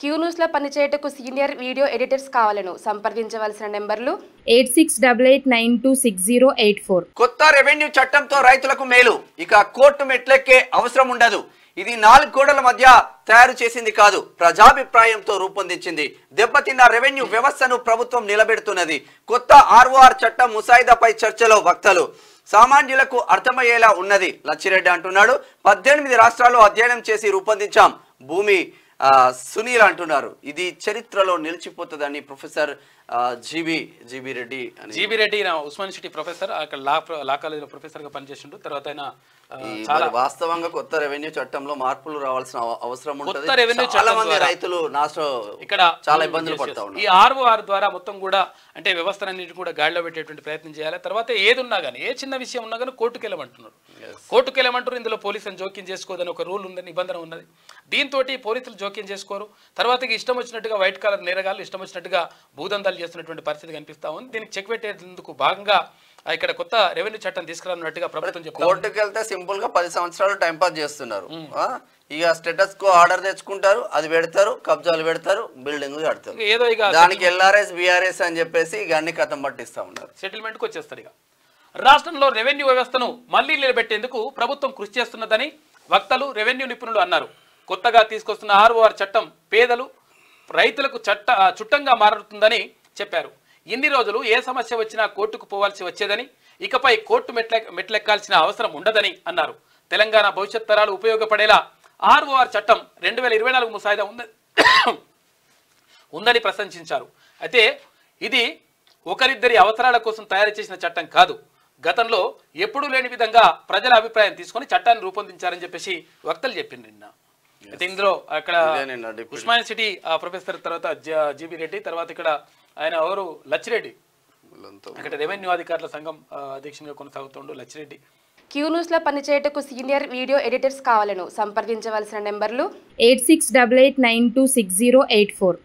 Q news లో పనిచేయటకు senior video editors కావాలను సంప్రదించవలసిన నెంబర్లు 8688960884. కొత్త రెవెన్యూ చట్టంతో రైతులకు మేలు, ఇక కోర్టు మెట్లెక్కే అవసరం ఉండదు. ఇది 4 గోడల మధ్య తయారు చేసింది కాదు, ప్రజాభిప్రాయంతో రూపొందించింది. దెబ్బతిన్న రెవెన్యూ వ్యవస్థను ప్రభుత్వం నిలబెడుతున్నది. కొత్త ఆర్ఓఆర్ చట్టం ముసాయిదాపై చర్చలో వక్తలు. సామాన్యులకు అర్థమయ్యేలా ఉన్నది లచ్చిరెడ్డి అంటున్నాడు. 18 రాష్ట్రాల్లో అధ్యయనం చేసి రూపొందించాం భూమి సునీల్ అంటున్నారు. ఇది చరిత్రలో నిలిచిపోతుందని professor GB Reddy Osmania city professor, అక్కడ లా కాలేజీలో ప్రొఫెసర్ గా పనిచేసిండు. తర్వాత ఆయన వాస్తవంగా కొత్త రెవెన్యూ చట్టంలో మార్పులు రావాల్సిన అవసరం ఉంటుంది. చాలా మంది రైతులు ఇక్కడ చాలా ఇబ్బందులు పడతా ఉన్నారు. ఈ ఆర్ఓఆర్ ద్వారా మొత్తం కూడా అంటే వ్యవస్థలన్నిటి కూడా గాడిలో పెట్టేటువంటి ప్రయత్నం చేయాలి. తర్వాత ఏది ఉన్నా కానీ, ఏ చిన్న విషయం ఉన్నా కానీ కోర్టుకు వెళ్ళమంటున్నారు. ఇందులో పోలీసులను జోక్యం చేసుకోదని ఒక రూల్ ఉంది, నిబంధన ఉన్నది. దీంతో పోలీసులు జోక్యం చేసుకోరు. తర్వాత ఇష్టం వచ్చినట్టుగా వైట్ కాలర్ నేరగాళ్ళు ఇష్టం వచ్చినట్టుగా భూదందాలు చేస్తున్నటువంటి పరిస్థితి కనిపిస్తా ఉంది. దీనికి చెక్ పెట్టేందుకు భాగంగా ఇక్కడ కొత్త రెవెన్యూ చట్టం తీసుకురానున్నట్టుగా ప్రభుత్వం చెప్తుంది. కోర్టుకు వెళ్తే సింపుల్ గా 10 సంవత్సరాలు టైం పాస్ చేస్తున్నారు. ఇక స్టేటస్ కో ఆర్డర్ తెచ్చుకుంటారు, అది పెడతారు, కబ్జాలు పెడతారు, బిల్డింగ్ కడతారు. ఏదో ఇక దానికి ఎల్ఆర్ఎస్ బిఆర్ఎస్ అని చెప్పేసి ఇక అన్ని కథం పట్టిస్తా ఉన్నారు. సెటిల్మెంట్ కు వచ్చేస్తారు. ఇక రాష్ట్రంలో రెవెన్యూ వ్యవస్థను మళ్లీ నిలబెట్టేందుకు ప్రభుత్వం కృషి చేస్తున్నదని వక్తలు, రెవెన్యూ నిపుణులు అన్నారు. కొత్తగా తీసుకొస్తున్న ఆర్ఓఆర్ చట్టం పేదలు, రైతులకు చుట్టంగా మారుతుందని చెప్పారు. ఇన్ని రోజులు ఏ సమస్య వచ్చినా కోర్టుకు పోవాల్సి వచ్చేదని, ఇకపై కోర్టు మెట్లెక్కాల్సిన అవసరం ఉండదని అన్నారు. తెలంగాణ భవిష్యత్ తరాలు ఉపయోగపడేలా ఆర్ఓఆర్ చట్టం 2024 ముసాయిదా ఉందని ప్రశంసించారు. అయితే ఇది ఒకరిద్దరి అవసరాల కోసం తయారు చేసిన చట్టం కాదు. గతంలో ఎప్పుడూ లేని విధంగా ప్రజల అభిప్రాయం తీసుకొని చట్టాన్ని రూపొందించారని చెప్పేసి వక్తలు చెప్పింది నిన్న. అయితే ఇందులో అక్కడ ఉస్మానియా సిటీ ప్రొఫెసర్, తర్వాత జీబీ రెడ్డి, తర్వాత ఇక్కడ ఆయన ఎవరు లచ్చిరెడ్డి, ఇక్కడ రెవెన్యూ అధికారుల సంఘం అధ్యక్షునిగా కొనసాగుతుండు లచ్చిరెడ్డి. క్యూ న్యూస్ లో పనిచేయటకు సీనియర్ వీడియో ఎడిటర్స్ కావాలను సంప్రదించవలసిన నెంబర్లు 8688960884.